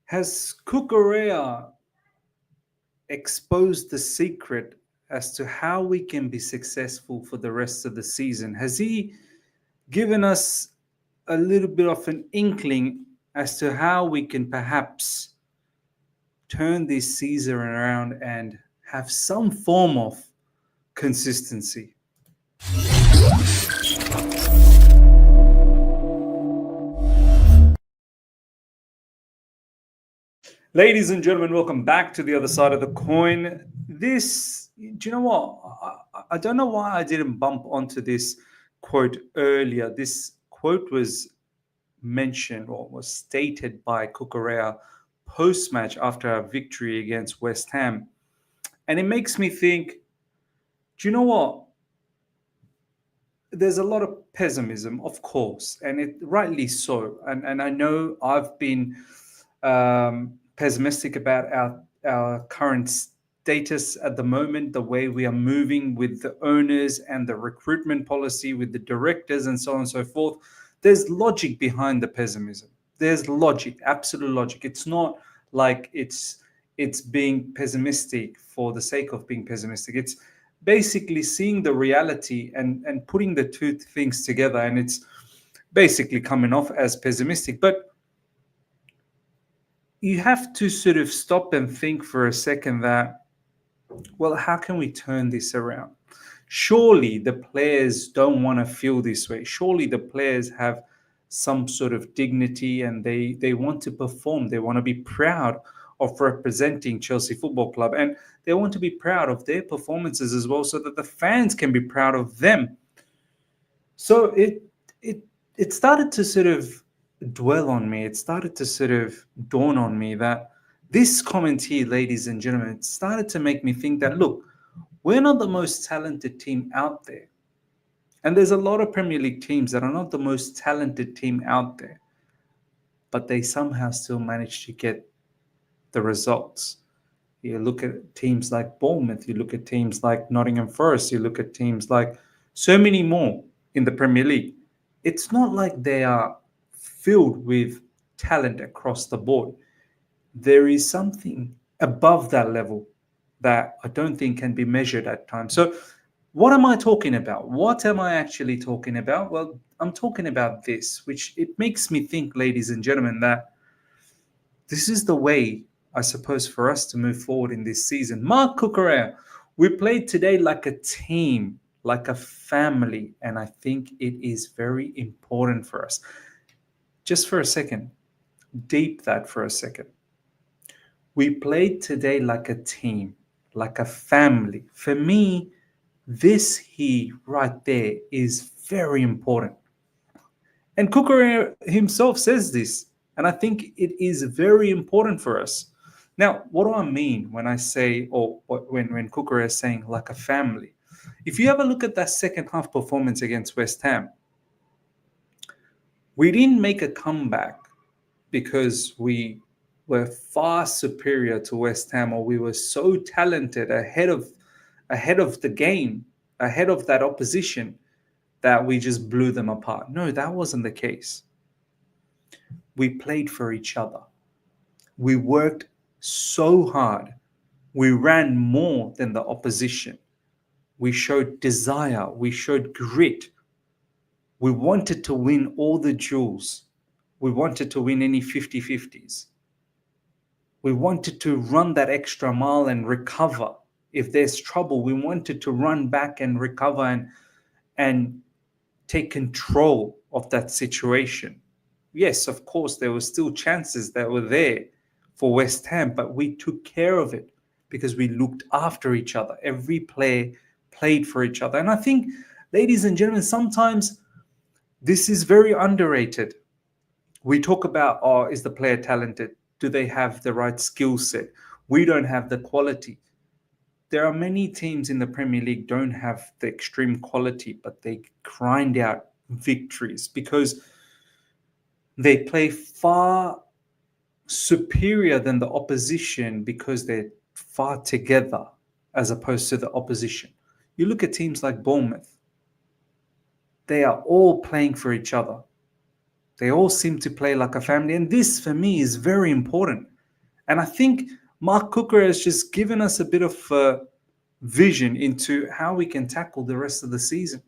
Has Cucurella exposed the secret as to how we can be successful for the rest of the season? Has he given us a little bit of an inkling as to how we can perhaps turn this season around and have some form of consistency? Ladies and gentlemen, welcome back to the other side of the coin. Do you know what? I don't know why I didn't bump onto this quote earlier. This quote was mentioned or was stated by Cucurella post-match after a victory against West Ham. And it makes me think, do you know what? There's a lot of pessimism, of course, and it rightly so. And I know I've been pessimistic about our current status at the moment, the way we are moving with the owners and the recruitment policy with the directors and so on and so forth. There's logic behind the pessimism. There's logic, absolute logic. It's not like it's being pessimistic for the sake of being pessimistic. It's basically seeing the reality and putting the two things together, and it's basically coming off as pessimistic. But you have to sort of stop and think for a second that, well, how can we turn this around? Surely the players don't want to feel this way. Surely the players have some sort of dignity and they want to perform. They want to be proud of representing Chelsea Football Club, and they want to be proud of their performances as well so that the fans can be proud of them. So it started to sort of dwell on me. It started to sort of dawn on me that this comment here, ladies and gentlemen, it started to make me think that, look, we're not the most talented team out there. And there's a lot of Premier League teams that are not the most talented team out there, but they somehow still manage to get the results. You look at teams like Bournemouth, you look at teams like Nottingham Forest, you look at teams like so many more in the Premier League. It's not like they are filled with talent across the board. There is something above that level that I don't think can be measured at times. So what am I talking about? What am I actually talking about? Well, I'm talking about this, which it makes me think, ladies and gentlemen, that this is the way, I suppose, for us to move forward in this season. Marc Cucurella, we played today like a team, like a family, and I think it is very important for us. Just for a second, deep that for a second. We played today like a team, like a family. For me, this here right there is very important. And Cucurella himself says this, and I think it is very important for us. Now, what do I mean when I say, or when Cucurella is saying like a family? If you have a look at that second half performance against West Ham, we didn't make a comeback because we were far superior to West Ham, or we were so talented ahead of the game, ahead of that opposition, that we just blew them apart. No, that wasn't the case. We played for each other. We worked so hard. We ran more than the opposition. We showed desire. We showed grit. We wanted to win all the duels. We wanted to win any 50-50s. We wanted to run that extra mile and recover. If there's trouble, we wanted to run back and recover and take control of that situation. Yes, of course, there were still chances that were there for West Ham, but we took care of it because we looked after each other. Every player played for each other. And I think, ladies and gentlemen, sometimes this is very underrated. We talk about, oh, is the player talented? Do they have the right skill set? We don't have the quality. There are many teams in the Premier League don't have the extreme quality, but they grind out victories because they play far superior than the opposition because they're far together as opposed to the opposition. You look at teams like Bournemouth. They are all playing for each other. They all seem to play like a family. And this, for me, is very important. And I think Marc Cucurella has just given us a bit of vision into how we can tackle the rest of the season.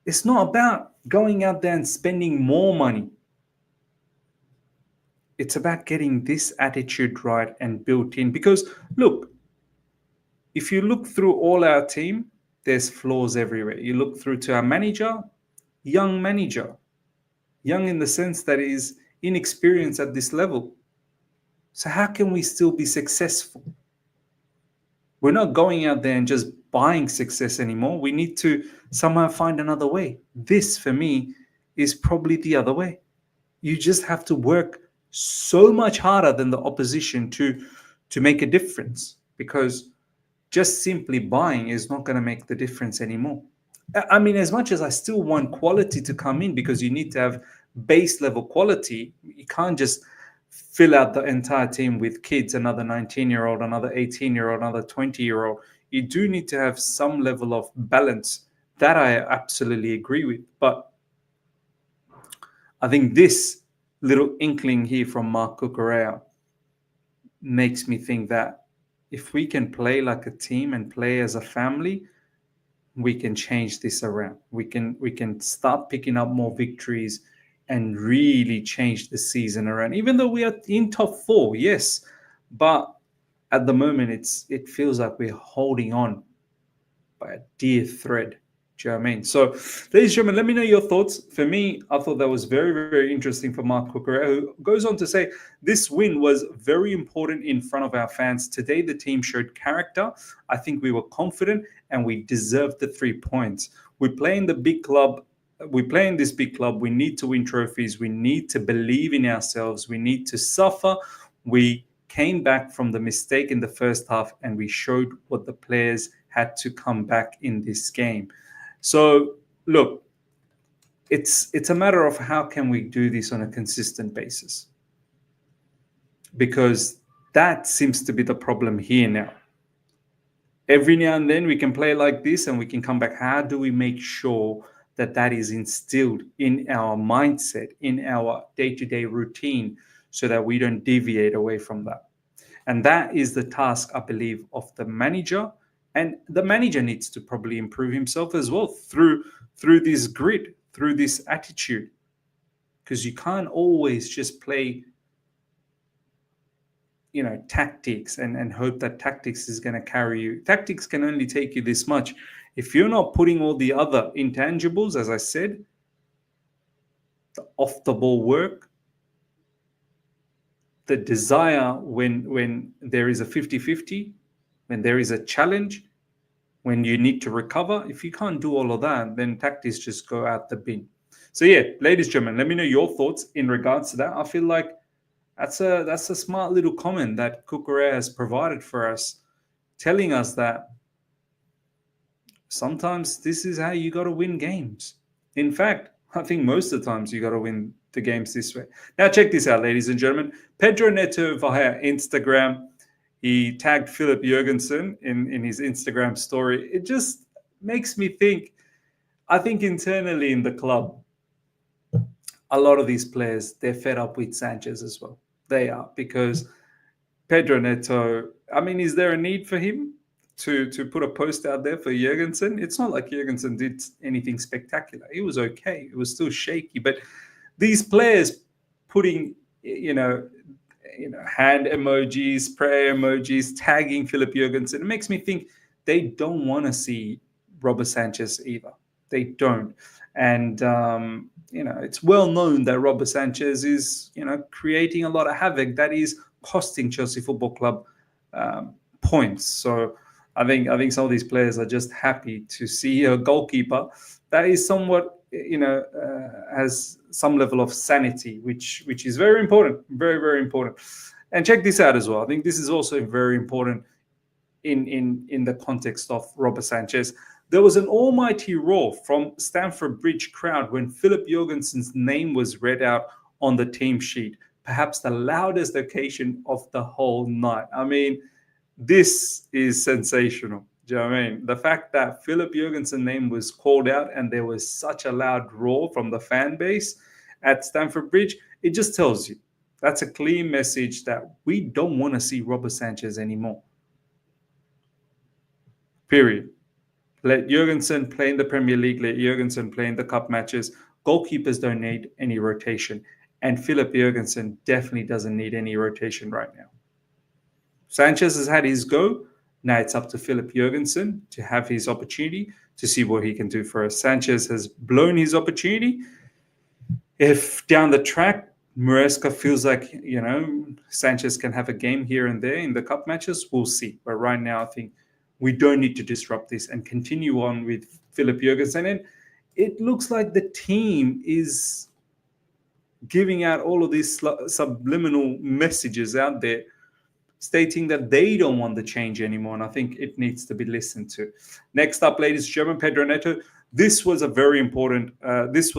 It's not about going out there and spending more money. It's about getting this attitude right and built in. Because, look, if you look through all our team, there's flaws everywhere. You look through to our manager, young in the sense that is inexperienced at this level. So how can we still be successful? We're not going out there and just buying success anymore. We need to somehow find another way. This, for me, is probably the other way. You just have to work so much harder than the opposition to make a difference, because just simply buying is not going to make the difference anymore. I mean, as much as I still want quality to come in, because you need to have base level quality, you can't just fill out the entire team with kids, another 19-year-old, another 18-year-old, another 20-year-old. You do need to have some level of balance. That I absolutely agree with. But I think this little inkling here from Marc Cucurella makes me think that if we can play like a team and play as a family, we can change this around. We can start picking up more victories and really change the season around. Even though we are in top 4, yes, but at the moment it feels like we're holding on by a dear thread. Do you know what I mean? So, ladies and gentlemen, let me know your thoughts. For me, I thought that was very, very interesting for Marc Cucurella, who goes on to say, this win was very important in front of our fans. Today, the team showed character. I think we were confident and we deserved the 3 points. We play in the big club. We play in this big club. We need to win trophies. We need to believe in ourselves. We need to suffer. We came back from the mistake in the first half and we showed what the players had to come back in this game. So, look, it's a matter of how can we do this on a consistent basis, because that seems to be the problem here now. Every now and then we can play like this and we can come back. How do we make sure that that is instilled in our mindset, in our day-to-day routine, so that we don't deviate away from that? And that is the task, I believe, of the manager. And the manager needs to probably improve himself as well through this grit, through this attitude, because you can't always just play, tactics and hope that tactics is going to carry you. Tactics can only take you this much. If you're not putting all the other intangibles, as I said, the off-the-ball work, the desire when there is a 50-50, when there is a challenge, when you need to recover, if you can't do all of that, then tactics just go out the bin. So yeah, ladies and gentlemen, let me know your thoughts in regards to that. I feel like that's a smart little comment that Cucurella has provided for us, telling us that sometimes this is how you got to win games. In fact, I think most of the times you got to win the games this way. Now check this out, ladies and gentlemen. Pedro Neto via Instagram, he tagged Philip Jurgensen in his Instagram story. It just makes me think, I think internally in the club, a lot of these players, they're fed up with Sanchez as well. They are, because Pedro Neto, I mean, is there a need for him to put a post out there for Jurgensen? It's not like Jurgensen did anything spectacular. He was okay. It was still shaky. But these players putting, hand emojis, prayer emojis, tagging Philip Jurgensen, it makes me think they don't want to see Robert Sanchez either. They don't. And, it's well known that Robert Sanchez is, creating a lot of havoc that is costing Chelsea Football Club points. So I think some of these players are just happy to see a goalkeeper that is somewhat, has some level of sanity, which is very important, very, very important. And check this out as well. I think this is also very important in the context of Robert Sanchez. There was an almighty roar from Stamford Bridge crowd when Philip Jurgensen's name was read out on the team sheet, perhaps the loudest occasion of the whole night. I mean, this is sensational. Do you know what I mean? The fact that Philip Jurgensen's name was called out and there was such a loud roar from the fan base at Stamford Bridge, it just tells you that's a clear message that we don't want to see Robert Sanchez anymore. Period. Let Jurgensen play in the Premier League. Let Jurgensen play in the cup matches. Goalkeepers don't need any rotation. And Philip Jurgensen definitely doesn't need any rotation right now. Sanchez has had his go. Now it's up to Philip Jurgensen to have his opportunity to see what he can do for us. Sanchez has blown his opportunity. If down the track, Maresca feels like, Sanchez can have a game here and there in the cup matches, we'll see. But right now, I think we don't need to disrupt this and continue on with Philip Jurgensen. And it looks like the team is giving out all of these subliminal messages out there stating that they don't want the change anymore. And I think it needs to be listened to. Next up, ladies and gentlemen, Pedro Neto. This was a very important, this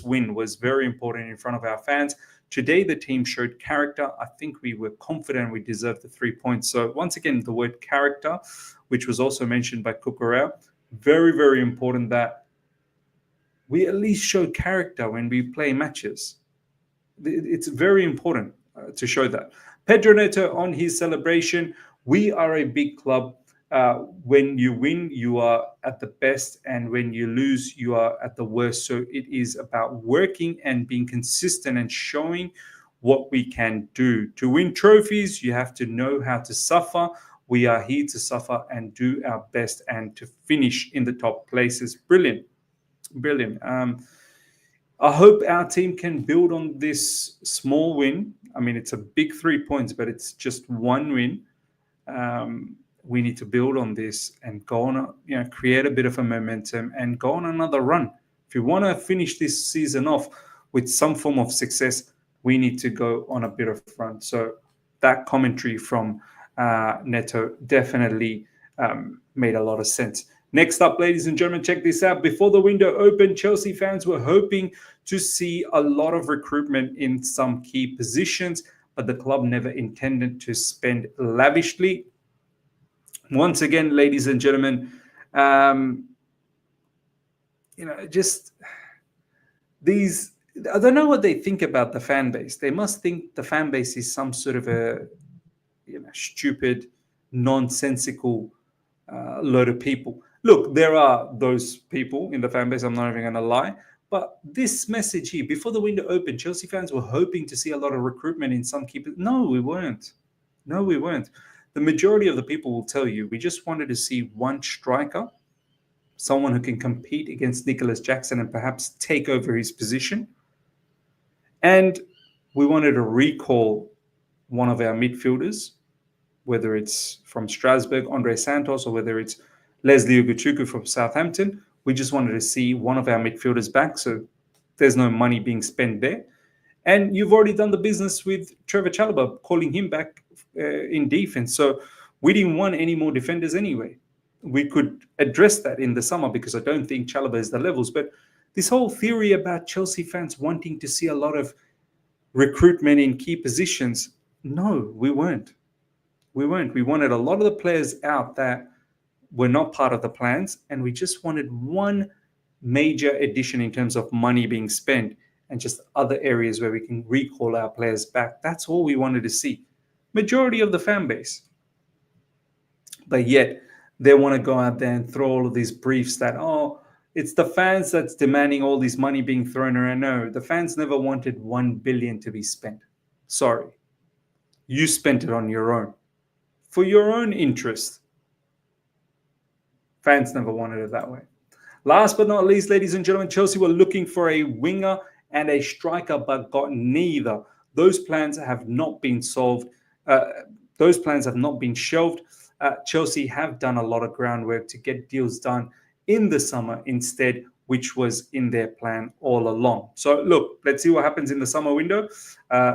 win was very important in front of our fans. Today, the team showed character. I think we were confident we deserved the 3 points. So once again, the word character, which was also mentioned by Cucurella, very, very important that we at least show character when we play matches. It's very important to show that. Pedro Neto on his celebration. We are a big club. When you win, you are at the best, and when you lose, you are at the worst. So it is about working and being consistent and showing what we can do. To win trophies, you have to know how to suffer. We are here to suffer and do our best and to finish in the top places. Brilliant. Brilliant. I hope our team can build on this small win. I mean, it's a big 3 points, but it's just one win. We need to build on this and go on, create a bit of a momentum and go on another run. If you want to finish this season off with some form of success, we need to go on a bit of run. So that commentary from Neto definitely made a lot of sense. Next up, ladies and gentlemen, check this out. Before the window opened, Chelsea fans were hoping to see a lot of recruitment in some key positions, but the club never intended to spend lavishly. Once again, ladies and gentlemen, just these, I don't know what they think about the fan base. They must think the fan base is some sort of a stupid, nonsensical load of people. Look, there are those people in the fan base, I'm not even going to lie. But this message here, before the window opened, Chelsea fans were hoping to see a lot of recruitment in some keepers. No, we weren't. No, we weren't. The majority of the people will tell you, we just wanted to see one striker, someone who can compete against Nicholas Jackson and perhaps take over his position. And we wanted to recall one of our midfielders, whether it's from Strasbourg, Andre Santos, or whether it's Leslie Ugochukwu from Southampton. We just wanted to see one of our midfielders back, so there's no money being spent there. And you've already done the business with Trevor Chalobah, calling him back in defense. So we didn't want any more defenders anyway. We could address that in the summer because I don't think Chalobah is the levels. But this whole theory about Chelsea fans wanting to see a lot of recruitment in key positions, no, we weren't. We weren't. We wanted a lot of the players out that were not part of the plans, and we just wanted one major addition in terms of money being spent and just other areas where we can recall our players back. That's all we wanted to see. Majority of the fan base. But yet, they want to go out there and throw all of these briefs that, it's the fans that's demanding all this money being thrown around. No, the fans never wanted 1 billion to be spent. Sorry. You spent it on your own. For your own interest. Fans never wanted it that way. Last but not least, ladies and gentlemen, Chelsea were looking for a winger and a striker, but got neither. Those plans have not been solved. Those plans have not been shelved. Chelsea have done a lot of groundwork to get deals done in the summer instead, which was in their plan all along. So look, let's see what happens in the summer window.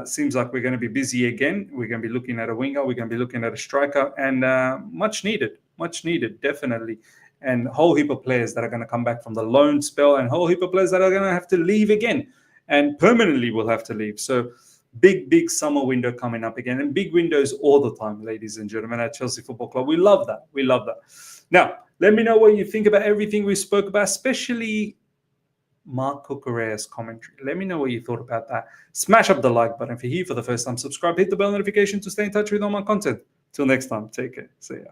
Seems like we're going to be busy again. We're going to be looking at a winger. We're going to be looking at a striker, and much needed, definitely. And a whole heap of players that are going to come back from the loan spell, and a whole heap of players that are going to have to leave again and permanently will have to leave. So Big summer window coming up again, and big windows all the time, ladies and gentlemen, at Chelsea Football Club. We love that. We love that. Now, let me know what you think about everything we spoke about, especially Marc Cucurella's commentary. Let me know what you thought about that. Smash up the like button if you're here for the first time. Subscribe, hit the bell notification to stay in touch with all my content. Till next time, take care. See ya.